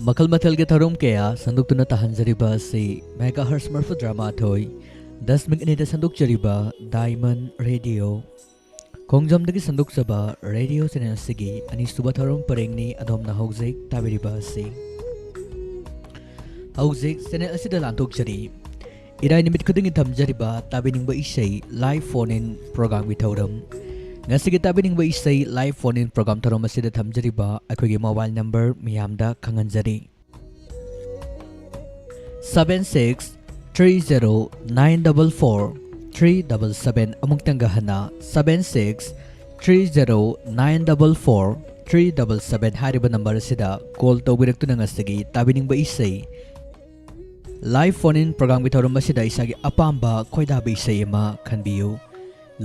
Makal mathal ke tharum kaya sanduk tuna tahan jariba si megahertz marfu drama thoi 10 minit ni sanduk jariba Diamond Radio Kongjam dagi sanduk saba radio channel sigi ani suba tharum pareng ni adom na hojek tabiriba si hojek channel asida lantok jari irai nimit khuding tham jariba tabining ba isai live phone in program bi thoram Ngasigi tabining ba isay live phone in program tharom asida thamjariba akhoi mobile number miyamda khanganjari 7630944377 amuktanga hana 7630944377 hariba number asida call tawbiraktu ngasigi tabining ba isay live phone in program bi tharom asida isagi apamba khoida ba isay ma khanbiyu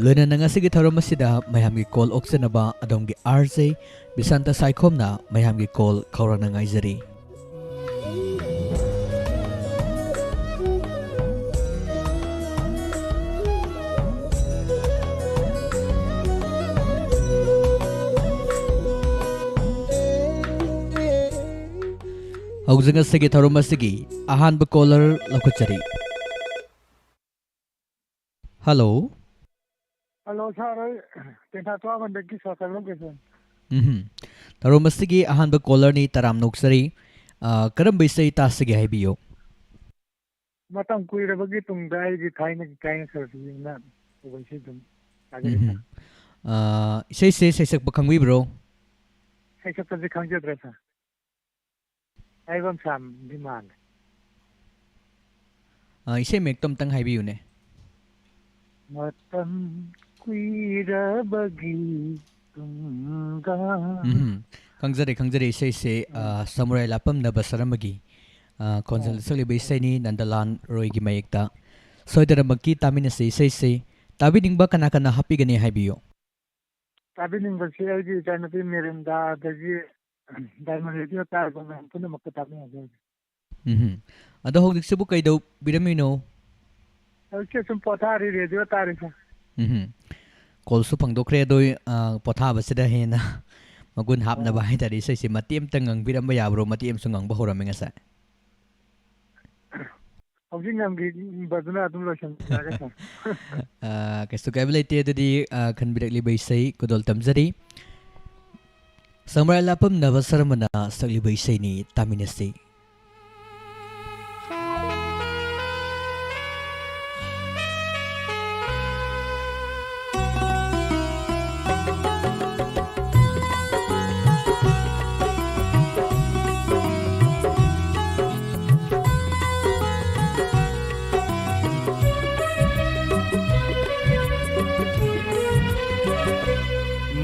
Luna nangasi gitaro masida mayhamgi call oksenaba adonggi RJ Bisanta Saikomna mayhamgi call kaurang nangaizari. Haugjanga sige tharo masigi ahanba caller lakuchari. Hello. Hello, sir. Tenta to aman dagi sa salong kesan. Taro masigi ahanba caller ni taram noksari karam bisay tas sige haibiyo. Matang kuira bagi tung dai gi thaina gi kain sir na ubasi tum. Say sak bakangwi bro. Sai sak ji khangje dresa. Ai bam sam diman. Isay mektom tang haibiyo ne. Matang kuira bagi tungga Kangjari say samurai lapam na basaramagi konsul sali bisay ni nandalan roy gi mayekta so idara magki tamin na say tabining ba kana happy gani haibiyo tabining ba siya gi jana pi merenda dagi diamond radio ta ba man puna makatabi na ado hogdik sibu kaido biramino okay sum potari radio tarisa Call su pangdokre doi potha basida hena magun hap na bahay tadi say si matiem tangang biram ba yabro matiem sungang ba horam nga sa Hawjing ngam gi baduna atum lo shan jaga sa kasto kabilay tiya dadi kan birak libay say kudol tamzari Samurai lapam na basaramana sa libay say ni taminasi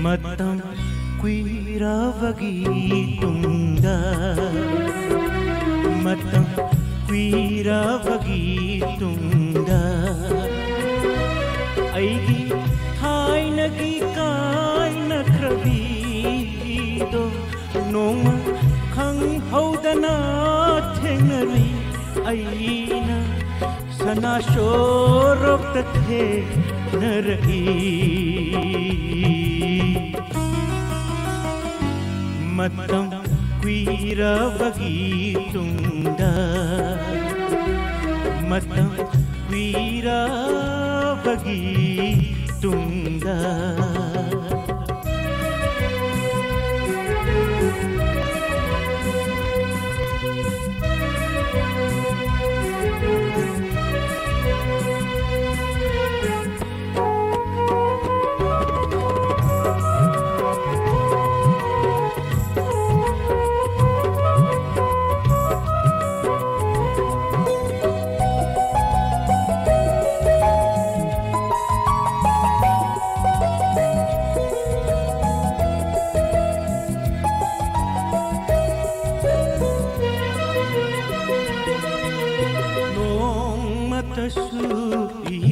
Matang kuiravagi tungga Matang kuiravagi tungga Aigi thainagi kaina krabido Noma khang haudana thengnari aina sana shorok tathe narai Matang kuira bagi tungga Matang kuira bagi tungga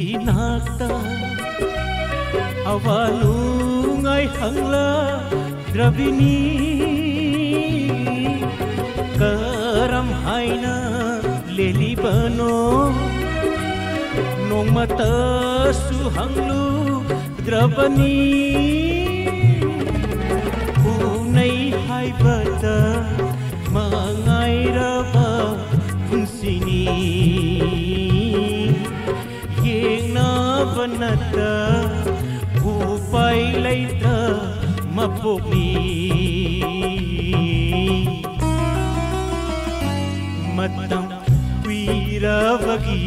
inakta awalungai hangla drabini karam haina leli bano nong mata suhanglu drabani unai hai bata mangai नुंसिनी येंगनाबा नत्ता उपाय लैता मपोकनी मतम कुइरबगी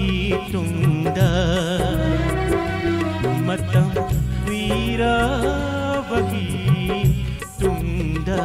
तुंगदा मतम कुइरबगी तुंगदा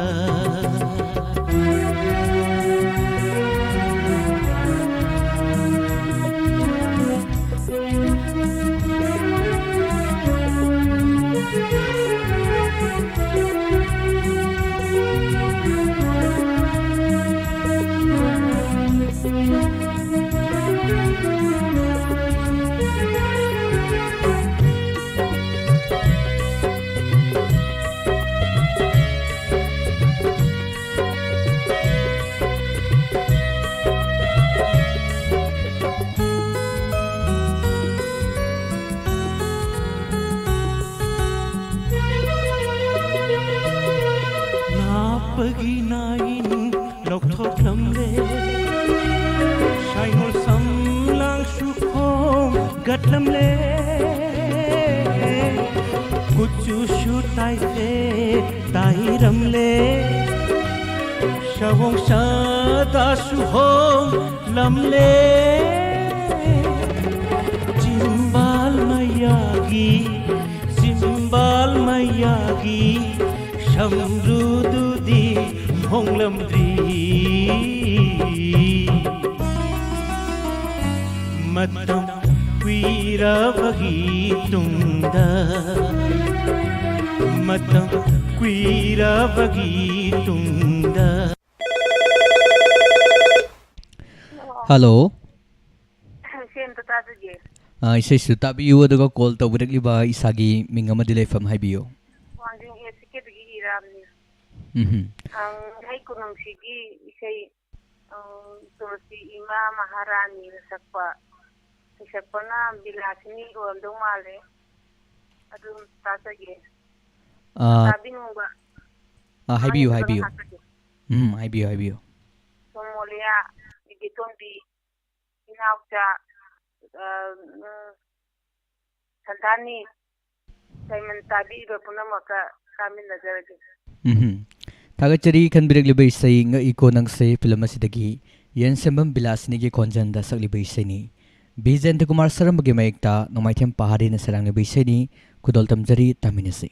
Pagi nain lok thok lamle shainol samlang shukhom gat lamle kuchu shutai se tai ramle shavong sada shuhom lamle jimbal mayagi shamrududi honglamdri matam kuirabagi tungda matam kuirabagi tungda Hello. Sen tatadje. Isay su tabiyo aduga call tawbirakliba isagi mingama dilefam haibiyo. Wangjing esike bigi hiramni. Ang hay kunang sigi isay tulsi ima maharani sakpa na bilasini roldong male. Adun tatadje. Sabi mo ba? Haibiyo. Haibiyo. Somalia igitondi inauta santani Simon tabi ba punamaka kami najarage. Thagachari khanbirakliba isay nga iko nang se film asidagi yan sembam bilasini gi konjanda sakliba isay ni Bijayanta Kumar Sarambagi mayekta nomaithem pahari na sarangli isay ni kudol tamjari taminasi.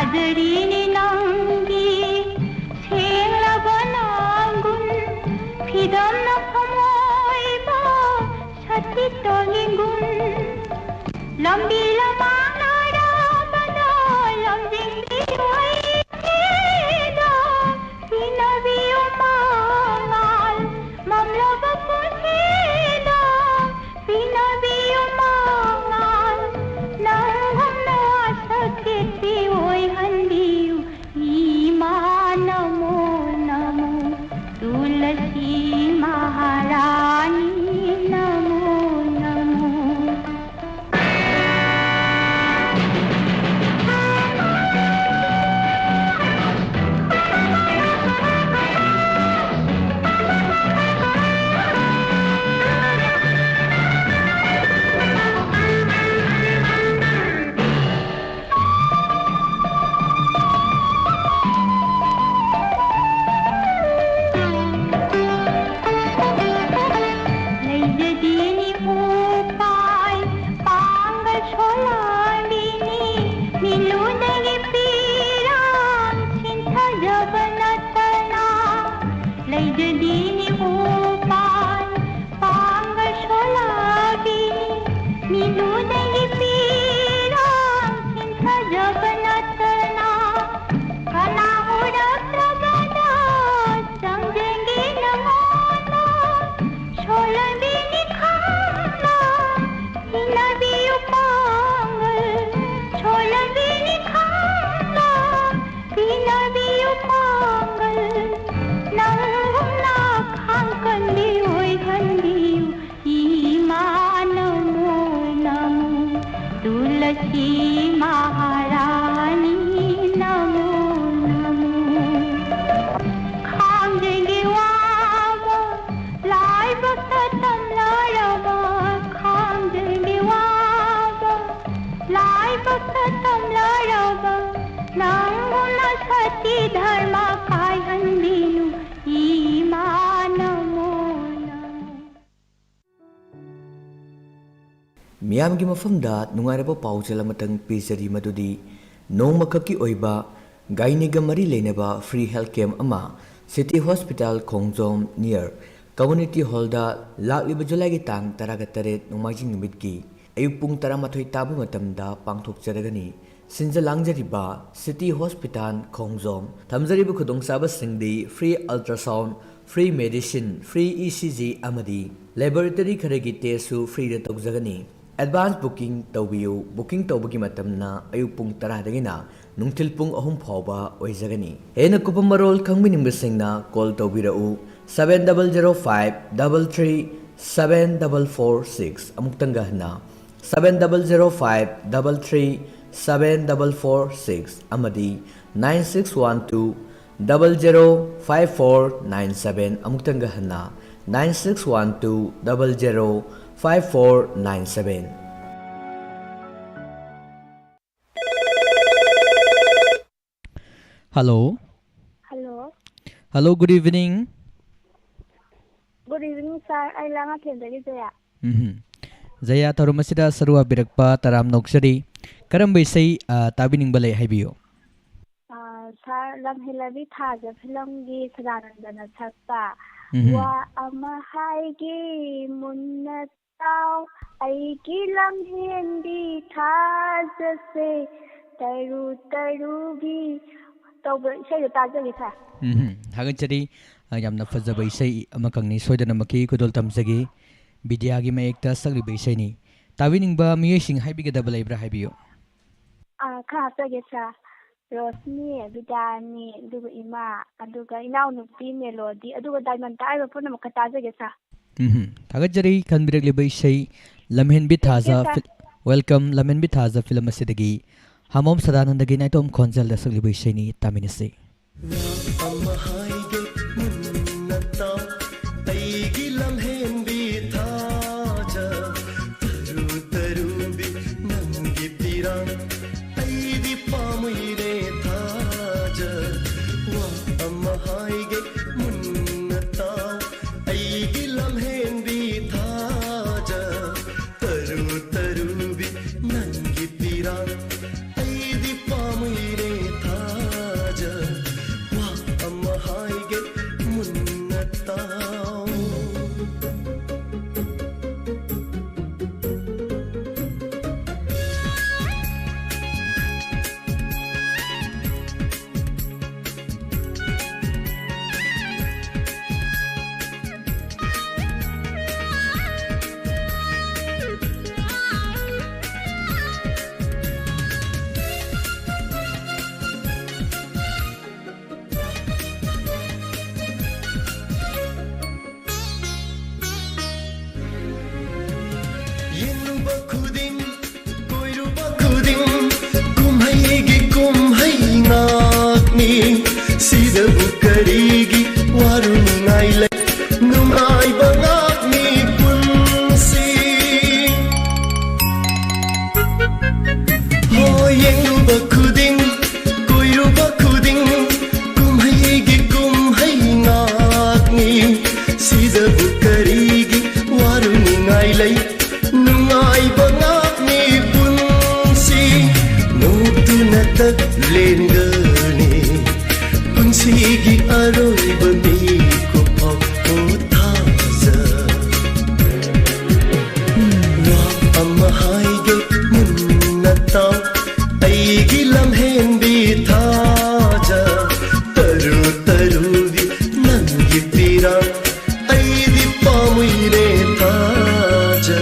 Tadrini nangi Sengla banangun Pidam na pamoy ba Sati tolingun Lambi lamang narabana Lamding biway tida Pinabi umangal Mamlaba pusida Pinabi umangal Nangham na sakit biway handiyo Imana mo namo Tulasi Maharani namo namo Leidadini upay Panggal solalini Nilunagi pirang Sinta jabanatana Leidadini upay Panggal solalini Nilunagi pirang Sinta jabanatana Kanahurap ragana Sangjengi namana Solalini kama Hinabi upangal Solalini kama Hinabi upangal Nanghum nakhangkan diyoy handiyo Imana mo namo Tulasi Maharani namo namo Khangjengi wama Lai bakta tamlarama Khangjengi wama Lai bakta tamlarama Nanghum na sati dharma Kai handinu Imana mo namo ꯃꯤꯌꯥꯝꯒꯤ ꯃꯐꯝꯗ ꯅꯨꯡꯉꯥꯏꯔꯕ ꯄꯥꯎꯖꯦꯜ ꯑꯃꯇꯪ ꯄꯤꯖꯔꯤ ꯃꯗꯨꯗꯤ ꯅꯣꯡꯃꯈꯛꯀꯤ ꯑꯣꯏꯕ ꯒꯥꯏꯅꯤꯒ ꯃꯔꯤ ꯂꯩꯅꯕ free health ꯀꯦꯝ ꯑꯃ city hospital Khongjom near community ꯍꯣꯜꯗ ꯂꯥꯛꯂꯤꯕ ꯖꯨꯂꯥꯏꯒꯤ ꯇꯥꯡ 18 ꯅꯣꯡꯃꯥꯏꯖꯤꯡ ꯅꯨꯃꯤꯠꯀꯤ ꯑꯌꯨꯛ ꯄꯨꯡ 12 ꯇꯥꯕ ꯃꯇꯝꯗ ꯄꯥꯡꯊꯣꯛꯆꯔꯒꯅꯤ ꯁꯤꯟꯖ ꯂꯥꯡꯖꯔꯤꯕ ꯁꯤꯇꯤ ꯍꯣꯁꯄꯤꯇꯥꯜ ꯈꯣꯡꯖꯣꯝ ꯊꯝꯖꯔꯤꯕ ꯈꯨꯗꯣꯡꯆꯥꯕꯁꯤꯡꯗꯤ free ultrasound free medicine free ECG ꯑꯃꯗꯤ ꯂꯦꯕꯣꯔꯦꯇꯔꯤ ꯈꯔꯒꯤ ꯇꯦꯁꯁꯨ ꯐ꯭ꯔꯤꯗ ꯇꯧꯖꯒꯅꯤ ꯑꯦꯗꯚꯥꯟꯁ ꯕꯨꯀꯤꯡ ꯇꯧꯕꯤꯌꯨ ꯕꯨꯀꯤꯡ ꯇꯧꯕꯒꯤ ꯃꯇꯝꯅ ꯑꯌꯨꯛ ꯄꯨꯡ 10ꯗꯒꯤꯅ ꯅꯨꯡꯊꯤꯜ ꯄꯨꯡ 3 ꯐꯥꯎꯕ ꯑꯣꯏꯖꯒꯅꯤ ꯍꯦꯟꯅ ꯀꯨꯞꯄ ꯃꯔꯣꯜ ꯈꯪꯕꯤꯅꯤꯡꯕꯁꯤꯡꯅ ꯀꯣꯜ ꯇꯧꯕꯤꯔꯛꯎ 7005337446 ꯑꯃꯨꯛꯇꯪꯒ ꯍꯟꯅ 7005337446 ꯑꯃꯗꯤ 9612005497 ꯑꯃꯨꯛꯇꯪꯒ ꯍꯟꯅ 9612005497 Hello. Hello. Hello, good evening. Good evening, sir. I langa kendagi Jaya. Jaya Tharumasida Sarua Birakpa Taram Noksari. Karambay say tabining balay haibiyo. Sir, lam hilabi thaja filmgi sadanandana sakta. Wa amahaigi munnataw aigi lam hindi thaja se taru tarugi. Tawba isay tajagi sir. Hagachari yamna fazaba isay amakangni soidanamaki kudol tamsagi bidyagi mayekta sagliba isay ni tabining ba miyesing haibigadaba laybra haibiyo. Kahapsage sir. Rosni, Vidani, aduga ima, aduga inaw nupi melody, aduga diamond tayo po na makataja sa. Hagachari kanbiragliba isay lamhen bithaza welcome lamhen bithaza film asidagi hamom sadanandagi naitom khonjal da sagliba isay ni taminase. Taru taru bi nangi pirang ai di pamuire ꯈꯛꯇꯛ ꯂꯦꯟꯒꯅꯤ ꯄꯨꯟꯁꯤꯒꯤ ꯑꯔꯣꯏꯕ ꯃꯤꯀꯨꯞꯐꯥꯎ ꯄꯣꯊꯥꯖ ꯋꯥ ꯑꯃ ꯍꯥꯏꯒꯦ ꯃꯨꯟꯅ ꯇꯥꯎ ꯑꯩꯒꯤ ꯂꯝꯍꯦꯟꯕꯤ ꯊꯥꯖ ꯇꯔꯨ ꯇꯔꯨꯕꯤ ꯅꯪꯒꯤ ꯄꯤꯔꯥꯡ ꯑꯩꯗꯤ ꯄꯥꯝꯃꯨꯏꯔꯦ ꯊꯥꯖ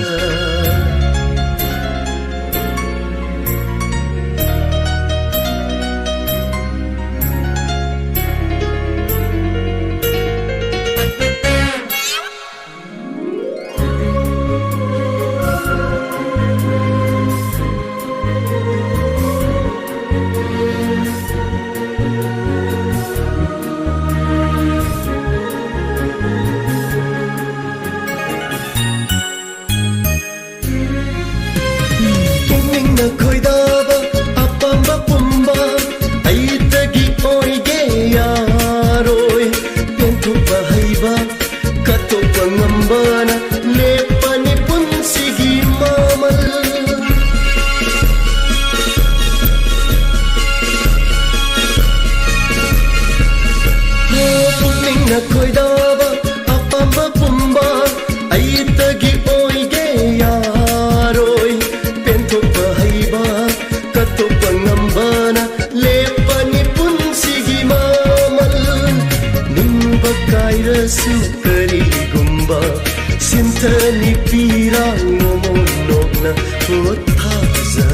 Sintani pirang momonok na pothaza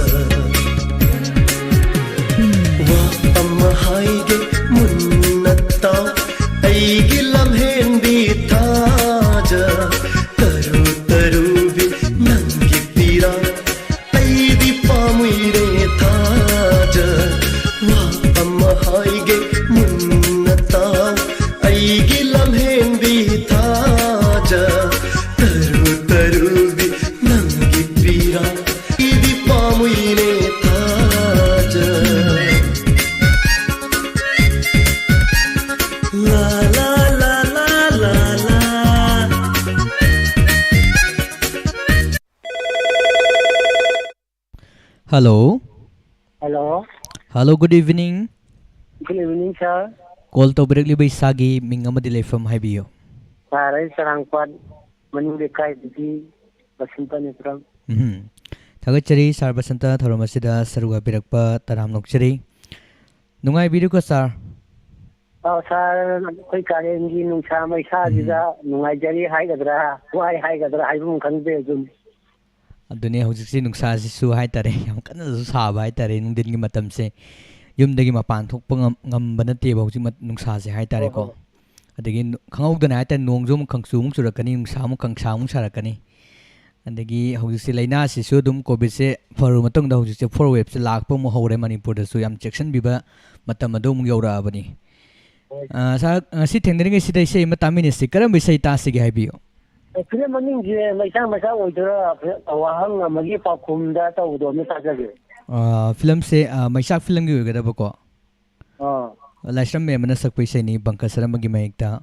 wa amahaige munna taw aigi lamhen bi thaja taru taru bi nangi pirang aidi pamuire thaja wa amahaige munna taw aigi lamhen bi thaja taru tarubi nangi pira idi pamuine thaja la la la la la la Hello. Hello. Hello, good evening. Good evening, sir. Call to Berkeley by Sagi Mingamadi from Hibio. Sarai Sarangpad, Manulikai, Basimpanipram. Tagachari, Sarbasanta, Thoromasida, Saruga Birakpa, Taram Nokchari. Nungai Biruka, sir. Oh, sir, quick Karengi, Nungsama, Sajiza, Nungajari, Higadra, why Higadra, I won't convey. Dunia Husi Nuksasu Haitare, Kana Saba Haitare, Nundin Matamse, Yumdagi Mapan, Tupang Banati, Nuksazi Haitareko. Again, Kang the night and Nongzum Kangsum Surakani, Sam Kangsam Sarakani. And the Gi Husilina, Sisudum, Kobise, Farumatong, the Husi, 4 webs, Lakpom, Hore Manipur, the Suyam Jackson Biba, Matamadum Yora Abani. Sitting the City say Mataministi, Karam say Tassi Gabio. Filming, my son, myself, Wahang, Magipa Kumda, Udo, Film say, my shark film you get a book. Last time, Manasakwisani, Bankasaramagi Maikta.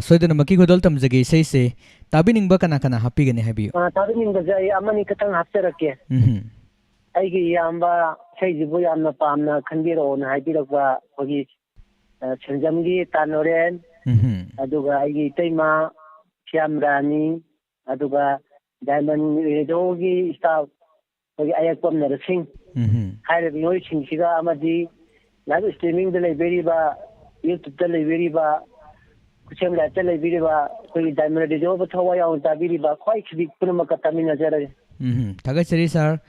So the Makiko Doltam Zagi say, Tabining Bakanakana happy and happy. Tabining the Jay Amanikatan Hafterake. Aigi Yamba, Sajibuyan Pamna, Kandiro, and Hibirova, Hogis, Chanjamgi, Tanoren, Aduga Aigi Tema. Rani, Aduga, Diamond Redogi, staff, Ayakon nursing. Higher nourishing Shiga Amadi, live streaming the Liberiba, YouTube the Liberiba, Kuchemla Telebiriba, Diamond Redoga, Tawaya, Tabiriba, quite big Punamaktamina Zera. Tagachari, sir,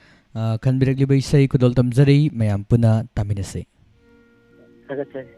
can be regularly say Kudoltam Zari, Mayam Puna Taminase. Tagachari.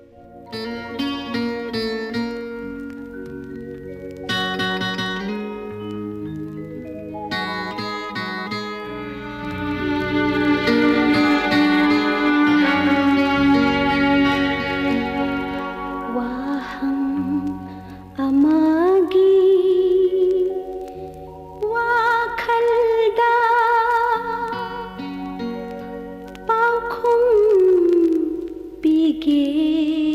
Begin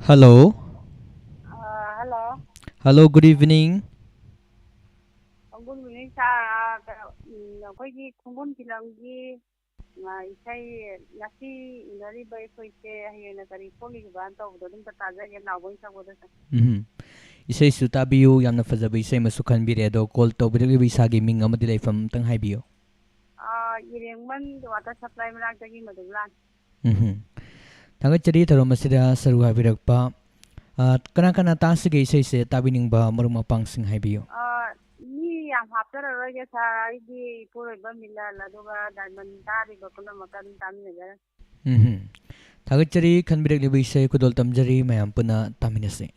Hello. Hello. Hello, good evening. Good evening, sir. ꯑꯩꯈꯣꯏꯒꯤ ꯈꯣꯡꯒꯨꯟ ꯐꯤꯂꯝꯒꯤ ꯏꯁꯩ ꯉꯁꯤ ꯏꯅꯔꯤꯕ ꯑꯩꯈꯣꯏꯁꯦ ꯍꯌꯦꯡꯅ ꯀꯔꯤ ꯊꯣꯛꯂꯤꯕꯅ ꯇꯧꯕꯗꯣ ꯑꯗꯨꯝꯇ ꯇꯥꯖꯒꯦ ꯅꯥꯎꯕꯣꯏ ꯁꯛꯄꯗ Isaisu tabiyu yamna fajaba isai masu khanbire ado call tawbiraliba isagi ming amadi laifam tang haibiyo. ꯏꯔꯦꯡꯕꯟ ꯋꯥꯇꯔ ꯁꯄ꯭ꯂꯥꯏ ꯃꯅꯥꯛꯇꯒꯤ ꯃꯗꯨꯂꯥꯟ Thangatchari tharom asida saru habirakpa kana kana tasige isai se tabiningba marum apang sing haibiyo. ꯃꯤ ꯌꯥꯝ ꯍꯥꯞꯆꯔꯔꯣꯏꯒꯦ ꯁꯥꯔ ꯑꯩꯒꯤ ꯏꯄꯨꯔꯣꯏꯕ Milan ꯑꯗꯨꯒ diamond ꯇꯥꯔꯤꯕ ꯄꯨꯝꯅꯃꯛꯀ ꯑꯗꯨꯝ ꯇꯥꯃꯤꯟꯅꯖꯔꯦ. Thangatchari khanbiragliba isai kudol tamjari mayam puna taminase.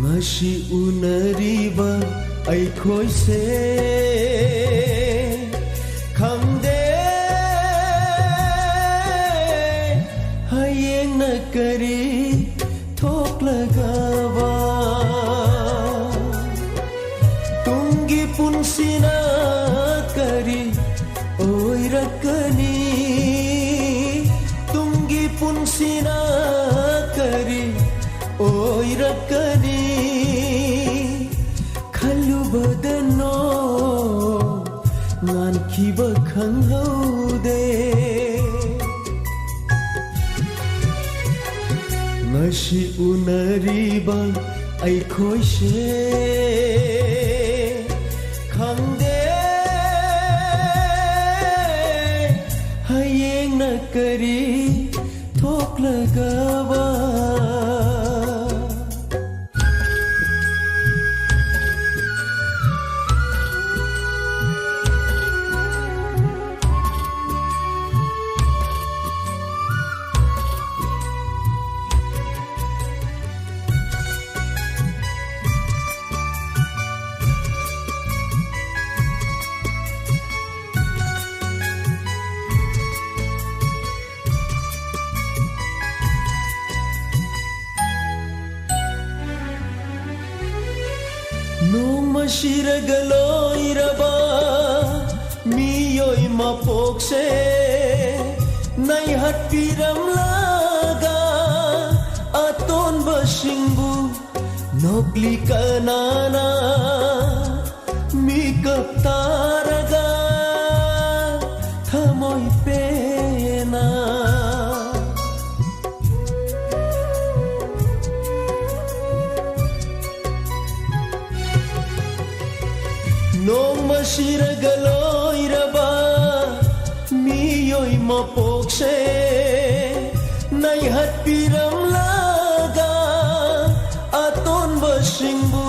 Ngasi unariba aikhoi se khangde hayeng na kari thok lagawa tungi punsina kari oirakani tungi punsina kari oirakani khalubadano ngan khiba khanghaude ngasi unariba aikhoi se khangde hayeng na kari thok lagawa Shiragaloiraba miyoi mapokse nai hatpiram laga aton basingbu nokli kanana mikap taraga thamoi pena Noma shiragaloiraba miyoi mapokse nai hatpiram laga aton basingbu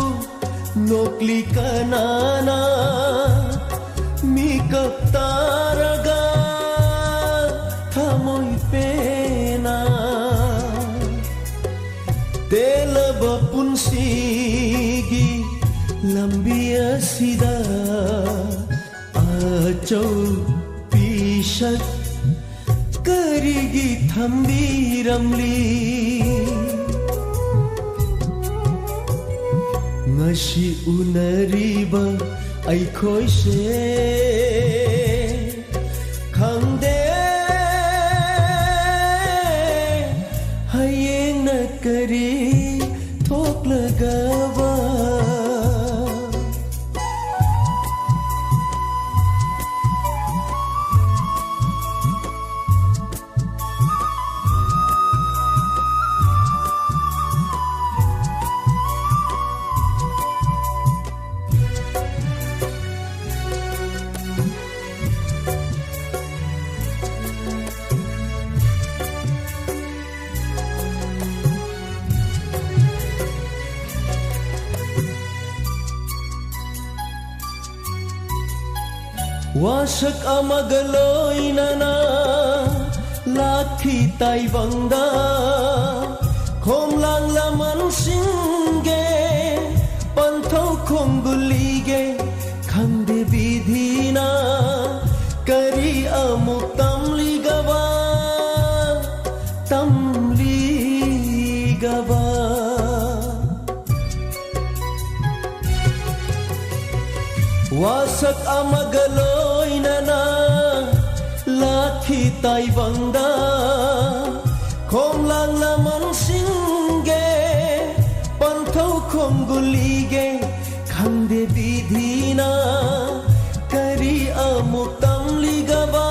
nokli kanana mikap taraga thamoi pena telaba punsigi lambi asida achau pishat karigi thambiramli ngasi unariba aikhoi se khangde hayeng na kari thok lagawa Wasak amagaloy nana lakhi taibangda khomlang laman singe panthau khombulige khande bidhina kari amuk tamligawa tamliga wasak amagaloy na laki taibangda kong lang laman singge panthau kong gulige khande bidhina kari amuk tamligaba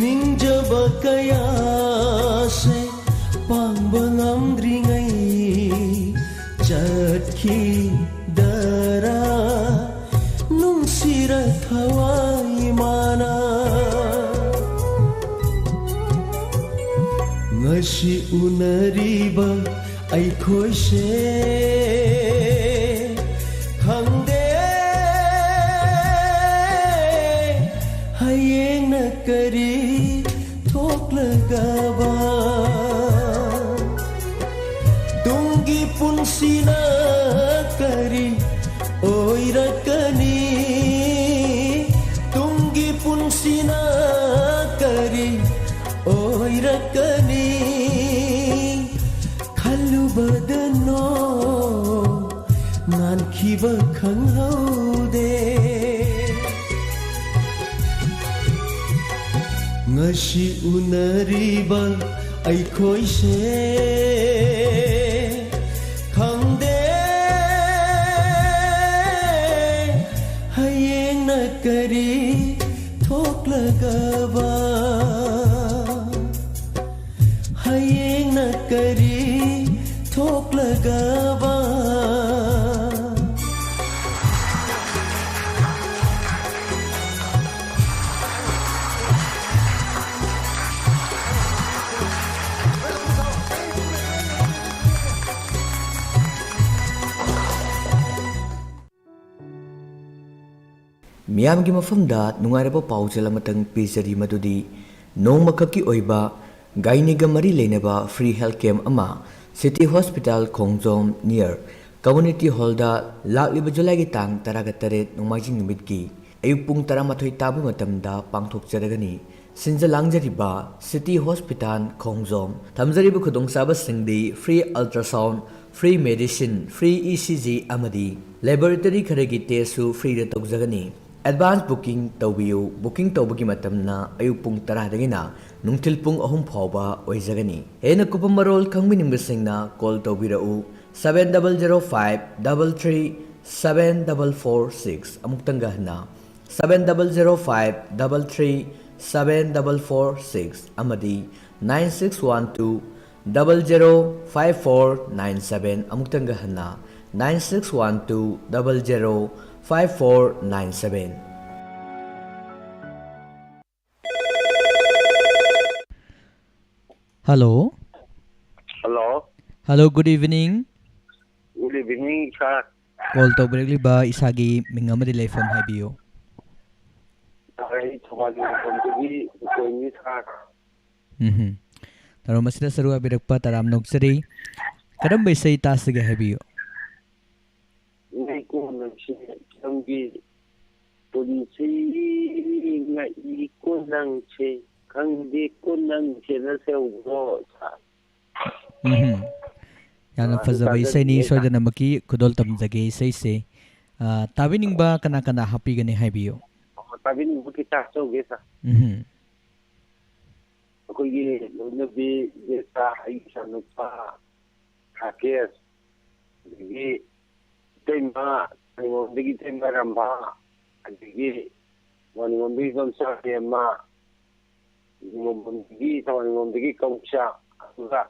ningjaba kaya se pangba ngamdringai chatki dara nungsira thawai mana ngasi unariba aikhoi se khangde hayeng na kari thoklagaba dungi punsina kari oirakani dungi punsina kari oirakani khalubadano nan khiba khanghaude ngasi unariba aikhoi se khangde hayeng na kari thoklagaba hayeng na kari thoklagaba ꯃꯤꯌꯥꯝꯒꯤ ꯃꯐꯝꯗ ꯅꯨꯡꯉꯥꯏꯔꯕ ꯄꯥꯎꯖꯦꯜ ꯑꯃꯇꯪ ꯄꯤꯖꯔꯤ ꯃꯗꯨꯗꯤ ꯅꯣꯡꯃꯈꯛꯀꯤ ꯑꯣꯏꯕ ꯒꯥꯏꯅꯤꯒ ꯃꯔꯤ ꯂꯩꯅꯕ free health ꯀꯦꯝ ꯑꯃ city hospital Khongjom near community ꯍꯣꯜꯗ ꯂꯥꯛꯂꯤꯕ ꯖꯨꯂꯥꯏꯒꯤ ꯇꯥꯡ 18 ꯅꯣꯡꯃꯥꯏꯖꯤꯡ ꯅꯨꯃꯤꯠꯀꯤ ꯑꯌꯨꯛ ꯄꯨꯡ 11 ꯇꯥꯕ ꯃꯇꯝꯗ ꯄꯥꯡꯊꯣꯛꯆꯔꯒꯅꯤ ꯁꯤꯟꯖ ꯂꯥꯡꯖꯔꯤꯕ ꯁꯤꯇꯤ ꯍꯣꯁꯄꯤꯇꯥꯜ ꯈꯣꯡꯖꯣꯝ ꯊꯝꯖꯔꯤꯕ ꯈꯨꯗꯣꯡꯆꯥꯕꯁꯤꯡꯗꯤ free ultrasound free medicine free ECG ꯑꯃꯗꯤ ꯂꯦꯕꯣꯔꯦꯇꯔꯤ ꯈꯔꯒꯤ ꯇꯦꯁꯁꯨ ꯐ꯭ꯔꯤꯗ ꯇꯧꯖꯒꯅꯤ ꯑꯦꯗꯚꯥꯟꯁ ꯕꯨꯀꯤꯡ ꯇꯧꯕꯤꯌꯨ ꯕꯨꯀꯤꯡ ꯇꯧꯕꯒꯤ ꯃꯇꯝꯅ ꯑꯌꯨꯛ ꯄꯨꯡ 10 ꯅꯨꯡꯊꯤꯜ ꯄꯨꯡ 3 ꯐꯥꯎꯕ ꯑꯣꯏꯖꯒꯅꯤ ꯍꯦꯟꯅ ꯀꯨꯞꯄ ꯃꯔꯣꯜ ꯈꯪꯕꯤꯅꯤꯡꯕꯁꯤꯡꯅ ꯀꯣꯜ ꯇꯧꯕꯤꯔꯛꯎ 7005337446 ꯑꯃꯨꯛꯇꯪꯒ ꯍꯟꯅ 7005337446 ꯑꯃꯗꯤ 9612005497 ꯑꯃꯨꯛꯇꯪꯒ ꯍꯟꯅ 9612005497 Hello. Hello. Hello, good evening. Good evening, sir. Call to ba isagi mingamadi leifam haibiyo. I thawali from the going sir. Taro masida saru abirakpa taram noksari. Kadam ba isay tasige haibiyo. Nei ko nang si kambi punsi ngai ko nang si kangdi ko nang si na sa ugo sir. Yana fazaba isay ni soidana maki kudol tamjage isay se tabining ba kana kana happy gani haibiyo. Tabining ba kita soge sir. Ako yi nabi sa ay sa nupa kakes digi tema digi tema ramba digi wani gam sa tema digi tawani digi kausha asuga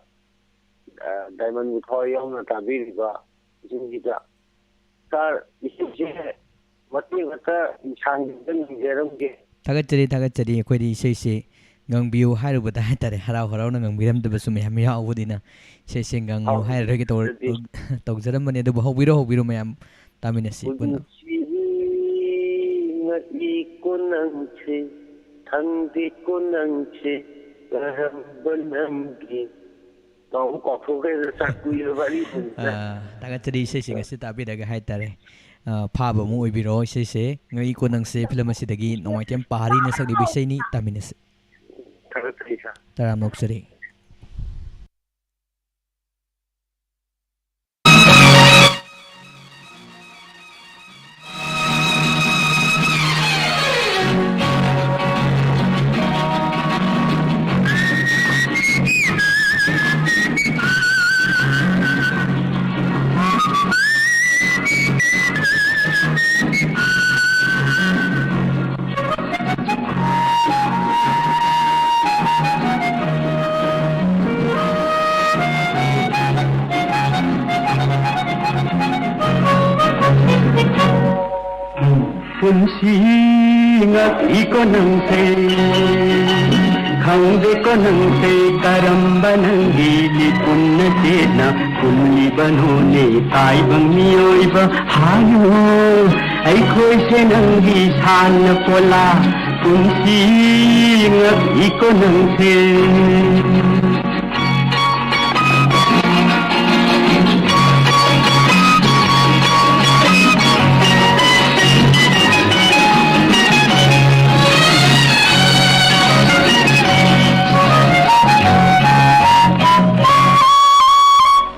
diamond buthoi yawna tabiriba jingida sir isje mati mata insangdan jeramge Tagachari akwai isay se ngangbiu hairubada haitare harau harau na ngangbiram dabasu mayam yaudina isay se ngangu hairage tawjaramani adu hobiro mayam taminasi puno ngi kunang che thangdi kunang che garam banamgi tau ko phoge sakku yobari tagachari isay se ngasi tabiraga haitare phaba mu oibiro isay se ngai kunang se film asidagi nongaitem pahari na sagdi bisay ni taminasi Taram noksari. पुंसी ngakiko nangse khangdeko nangse karamba nangi lipunna chena kulli banone taibang miyoiba hayo aikhoi se nangi san pola पुंसी ngakiko nangse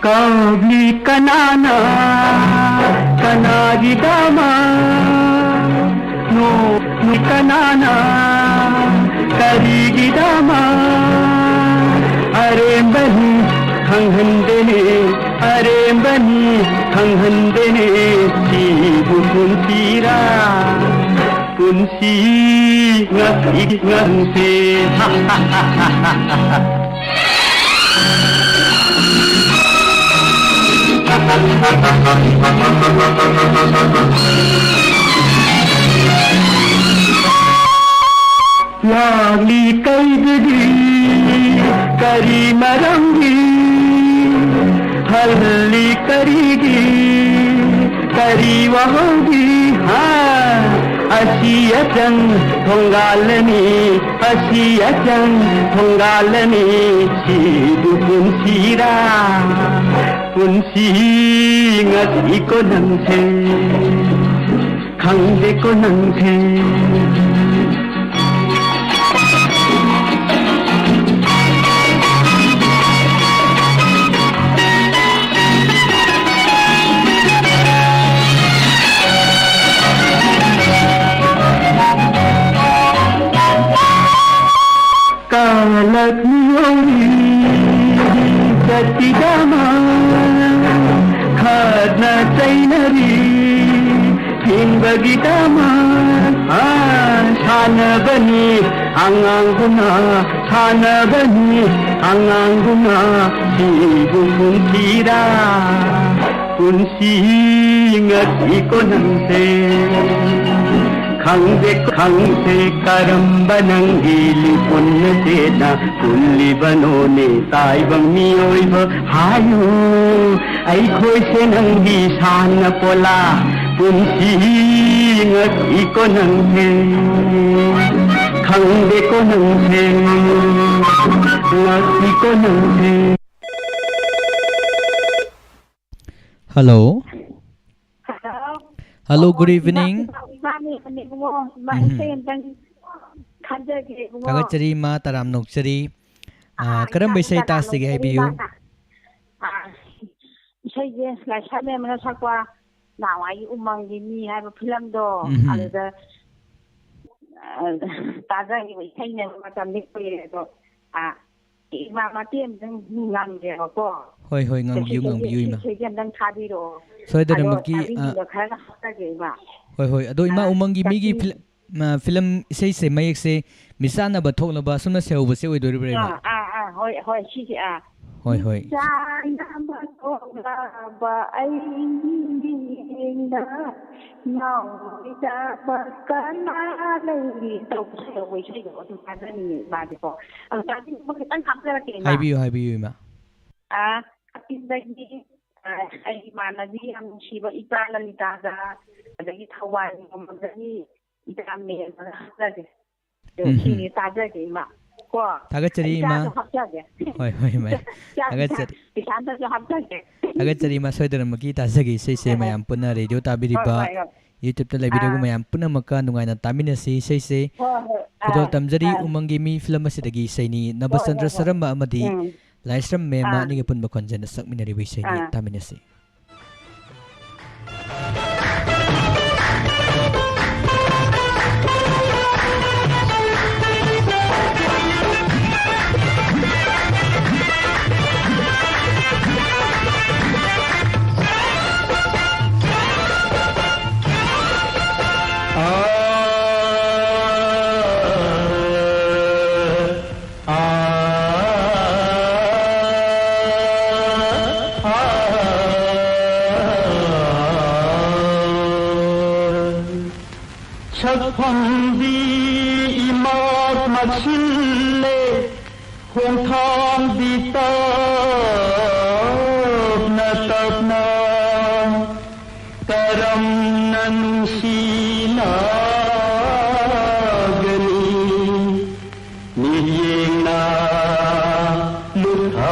Kavli kanana kanagi dama no kanana karigi dama are bani khanghandene si punsira punsi ngase Lali kaiddi kari marangi halli karigi kari wahogi ha asiyatan thongalani sidu punsira punsi ngakiko nangse khangdeko nangse kalak miyori katidama khadna chainari hinbagidama sanabani anganguna sibu punsira punsi ngakiko nangse khangse karamba nangi lipunna chena kulli banone taibang miyoiba hayo aikhoi se nangi san pola punsi ngakiko nangse khangdeko nangse ngakiko nangse. Hello. Hello, good evening. Kagachari ma taram nokchari. Karam bisay taas sige habiyo. Isayje laisame mana sakwa nawai umangi ni haiba film do alda taja isayne matam nikpe do ima matiem dang ngam de ko Hoi ngam biu ma. isayje dang thabiro Soy da maki khana hakta ge ma hoi ado ima umangi migi film isay se mayek se misana ba thok laba sumna se oba se oidori bre ma hoi si hoi Sana ba ay na da ba kana lai to se wei se go tu ka ni ba de ko ta ti mo ke tan kham la ke ma Habiyo ma atin da ni ay manabi ang siba ipala ni taga adagi thawai mo magani ita me na de si ni taga ke ma Tagachari ma hoi ma Tagachari ma soy da maki tasagi se mayam puna radio tabiriba YouTube ta labiragu mayam puna maka nungaina taminasi se Kudol tamjari umangi mi film asidagi saini Nabasandra Saramba amadi Laisram mema ningi pun bakonjana sakminari saini taminasi सकफंदी Imad मसिले होंठाम दीता तपना करम ननुसीना गनी नियेना लुथा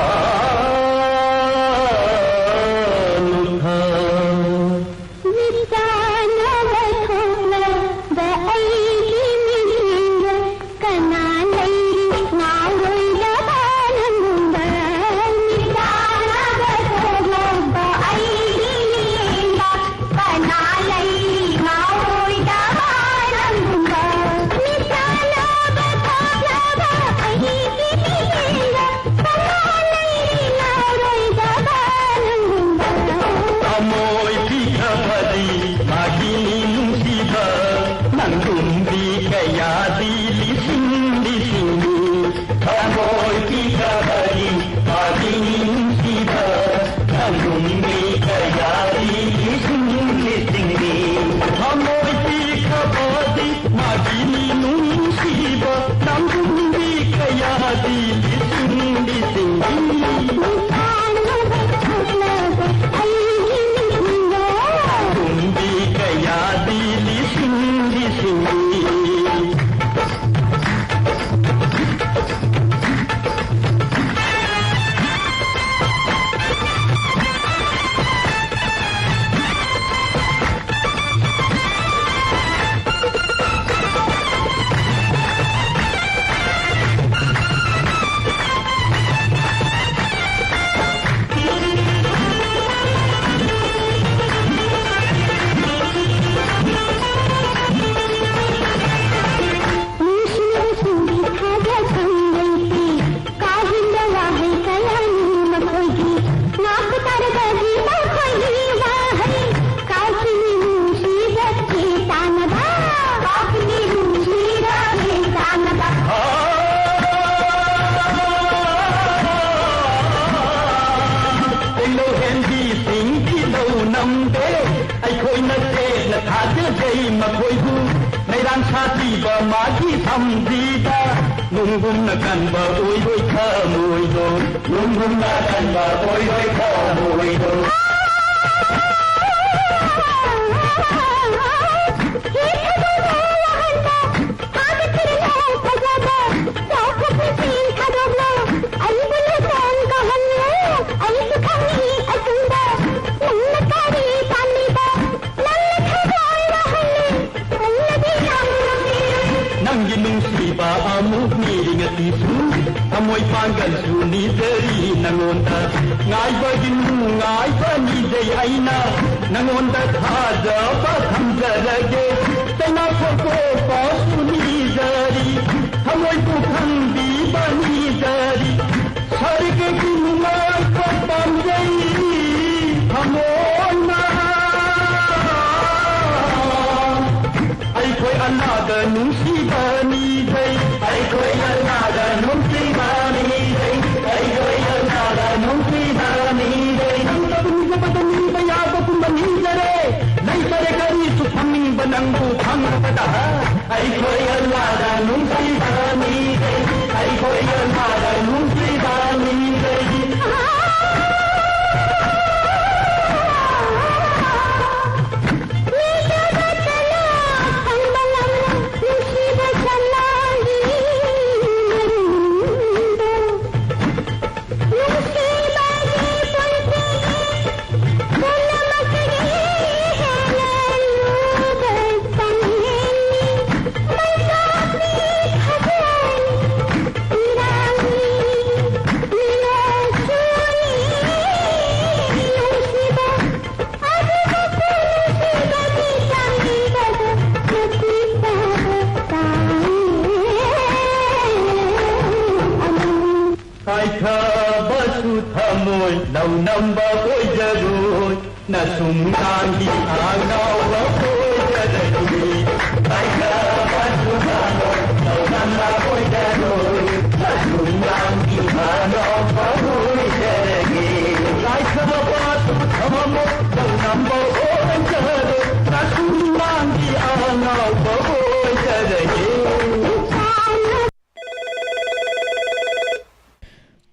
Number 4 and 7, that's who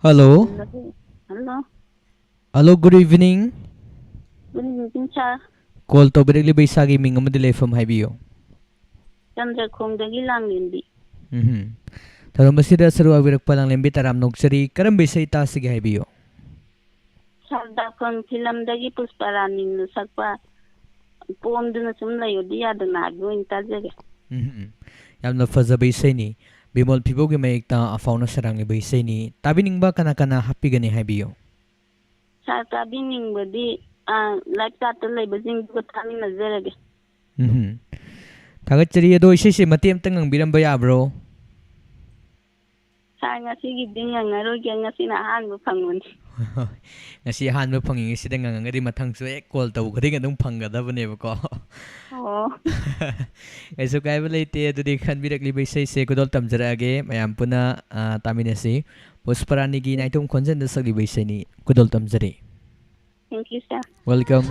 hello hello hello good evening good evening sir call तौबिरक्लिब इसागी मिंग अमदि लेफम हाइबियो चंद्रखोंदगी लांगलिंबी थरमबसिदा सरू अविरक्पा लांगलेंबी तराम नोक्सरी करम बेसै तासिगे हाइबियो सरदाफम फिल्मदगी पुष्परानी न सकपा पोमदुना सुम लयोदी यादना गोइन ताजगे यामना फजब इसैनी बिमोल फिबोगे मयेक्ता अफाउना सरांगलिबा इसैनी ताबिनिंगबा कना कना हापिगनी हाइबियो सर ताबिनिंगबदी लाइफ चार्ट लेबजिंग को थामिन नजरगे थागतचरी अदो इसेसे मतेम तंग नंबिरंबा याब्रो सर ngasiगी दिन ngरोगे ngasiना हानबो फंगोनी ngasi hanba phanging sida ngangangadi mathang su ek call taw khading adum phanggadabane ko aisu kai ba leite adudi khanbirakli baisai se kodol tamjarage mayam puna taminasi pusparani gi naitum khonjan da sagli baisai ni kodol tamjare. Thank you sir. Welcome.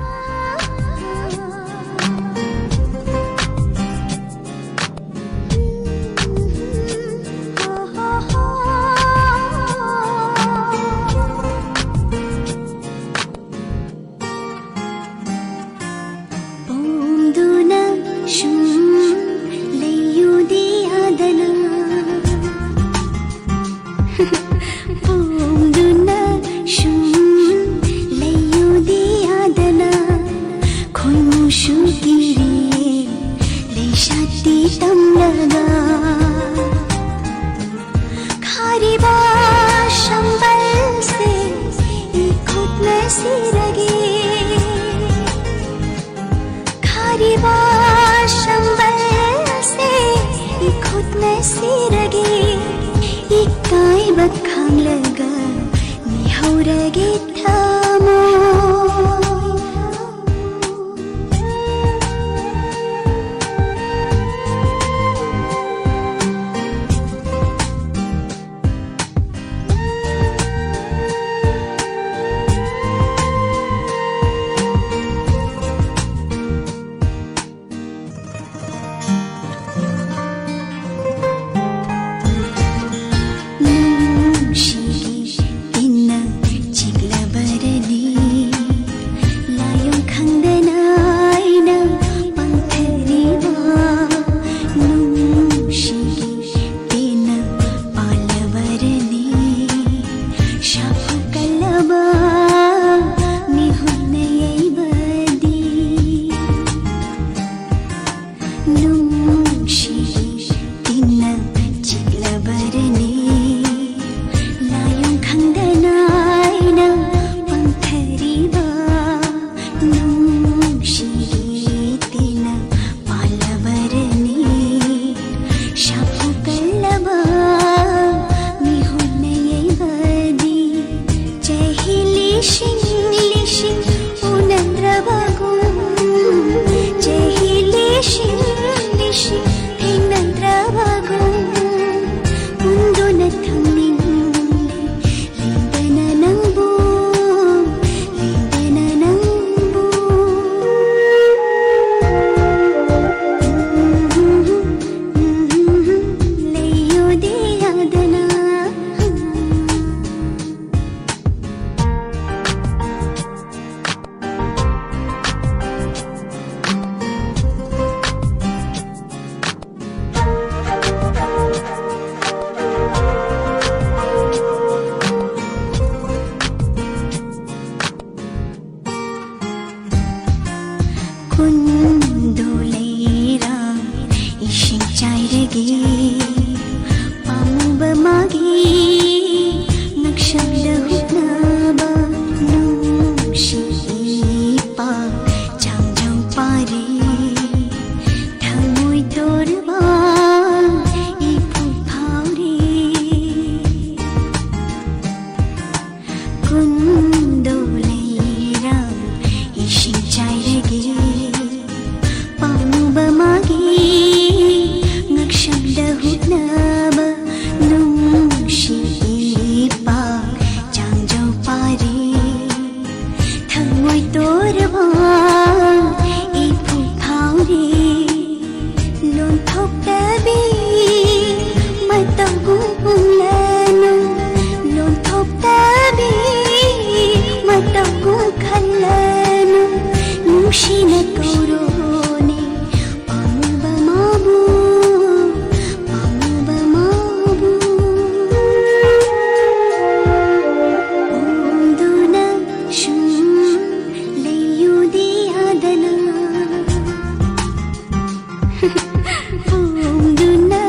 ꯐꯣꯡꯗꯨꯅ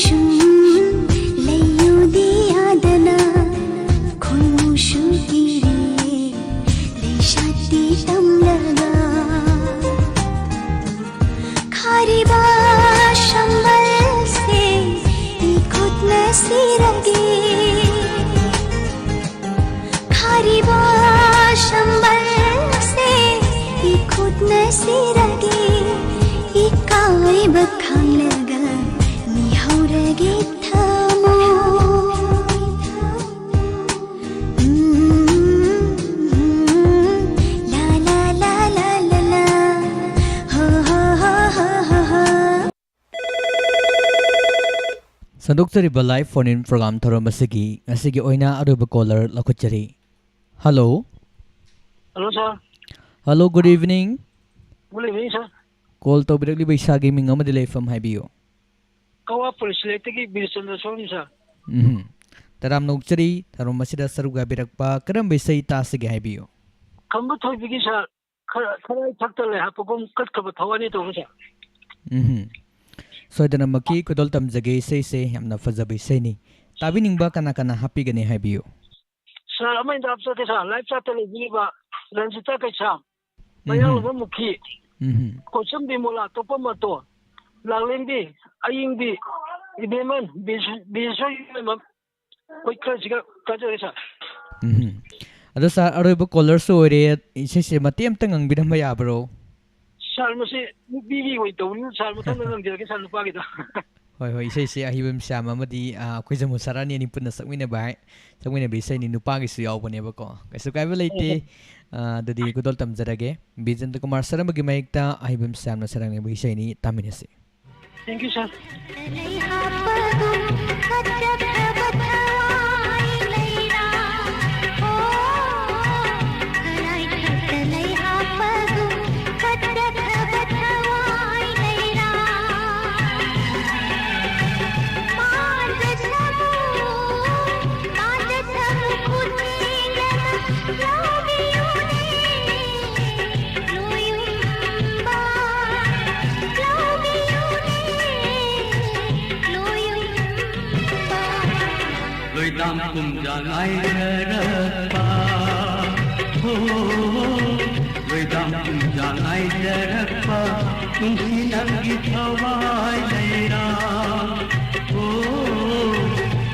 ꯁꯨꯝ ꯂꯩꯌꯨꯗꯤ ꯌꯥꯗꯅ ꯈꯣꯏꯃꯨꯁꯨ ꯀꯤꯔꯦ ꯂꯩꯁꯥꯠꯇꯤ ꯇꯝꯂꯒ खारिबा शंबल से खुद न सिरगे खारिबा शंबल से खुद न सिरगे इकाई बखान लगा निहौरगे थमो ला ला ला ला ला ला हो हो हो हो हो संदोक्चरिबा लाइव फोन इन प्रोग्राम थोरम असगी असगी ओइना अरुब कॉलर लखुचरी hello hello sir hello good evening good evening sir call तो बिरकली बैसागी मिंग अमदि लेफम हाइबियो कवा पुलिस लेते बीरचंद्र सोनी सर तराम नोक्चरी थरोम मसिदा सरुगा बिरकपा करम बैसई तासगे हाइबियो खंब थोइबिगी सर खराई थक्तले हापगम कटखब थवानी तो सर सोयदनमकी कुदोल तमजगे इसे से हमना फजब इसेनी ताबिनिंगबा कना कना हापीगने हाइबियो सर अमैन दाप सते सर लाइव चातले जीबा रंजिता कैसा मयांग मुखी कोचम बिमोला तोपमतो लालेंबी अयिंबी इबेमन बिसोय कोई क्लासिका काजरे सर अदो सर अरोइब कॉलर सो ओरे इसे से मतेम तंग बिरम याबरो सर मसे बीगी होई तौनी सर मतन नंग जगे सर नुपागी दा होय होय इसे से अहिबम श्याम अमदी खोजमु सरानी नि पुन सकमिने बाय सकमिने बिसै नि नुपागी सु यावबने बको कैसु काइबे लेते ददी कुदोल तमजरगे बिजेंद्र कुमार सरमगी माइकता अहिबम श्याम सरंगने बिसै नि तामिनेसे thank you sir Loidam kumjang ai jarapa ho Loidam kumjang ai jarapa tungsi nangi thawai leira ho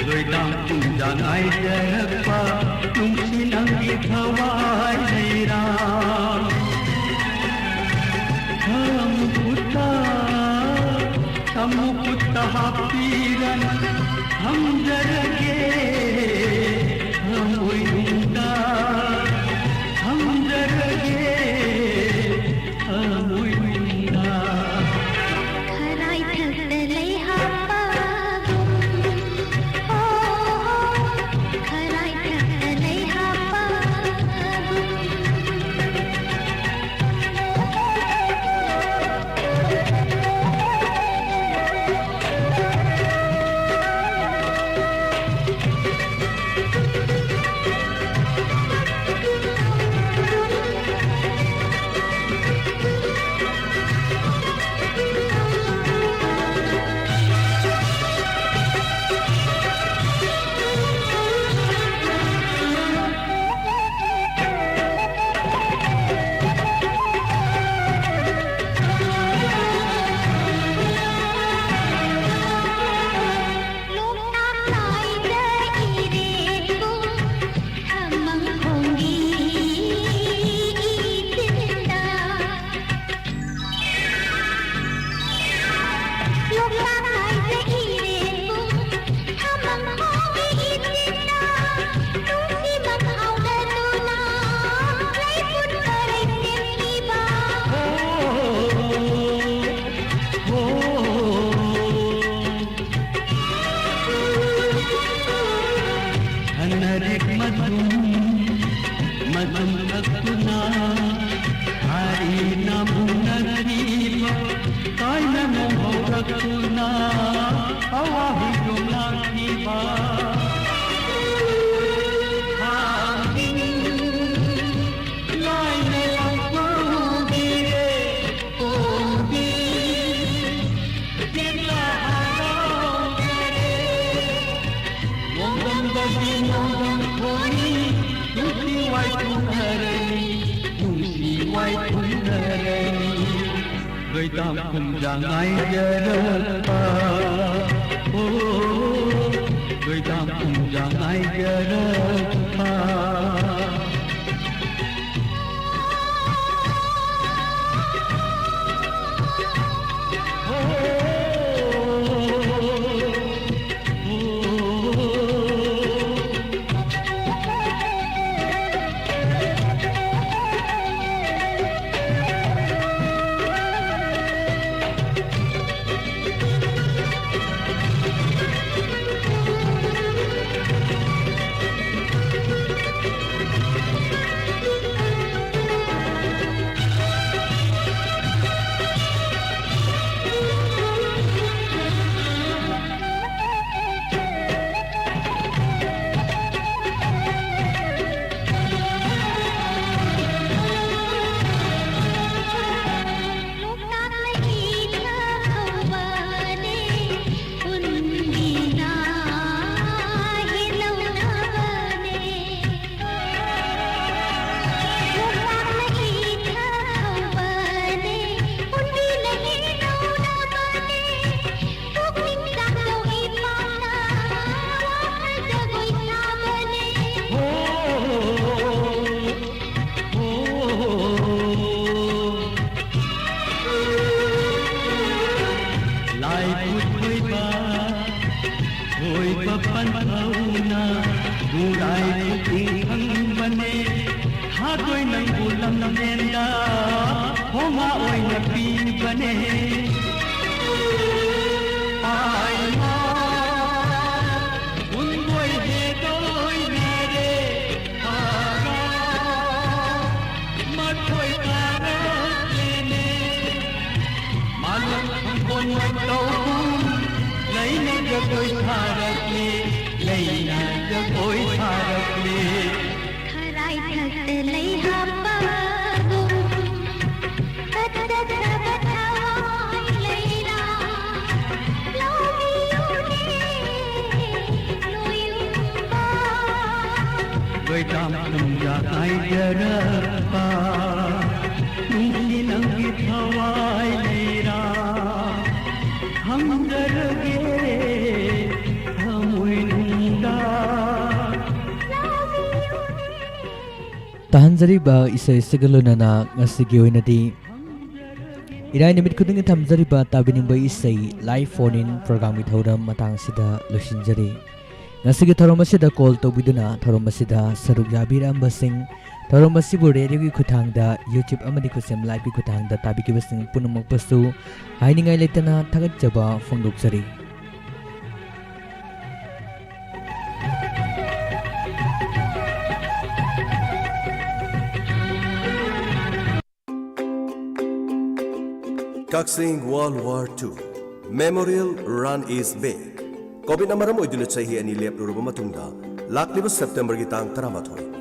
Loidam kumjang ai jarapa tungsi nangi thawai leira Kamu putta hapiran हम जरगे हम उइंदा हम जरगे हम उइंदा खराई थकले हापा ओ खराई थकले हापा Goitam kumjangai jarapa Goitam kumjangai jarapa Goitam kumjangai jarapa Nungsi nangi thawai leira Ham jarage hamui nungda Tahanjariba isai sigalunana ngasigi oinadi Irai nimit khudingi thamjariba tabiningba isai live phone in program gi thoram matang sida losinjari ngasigi thoram asida call tobiduna thoram asida saruk yabiramba sing thoram asibu radio gi khuthangda YouTube amadi khusem live gi khuthangda tabiki basing punamak pasu hainingai letana thagatjaba phongdokjari Kaksing World War II Memorial Run is Big COVID na maram oiduna chahi ani lep lurba matungda lakliba September gi tang 13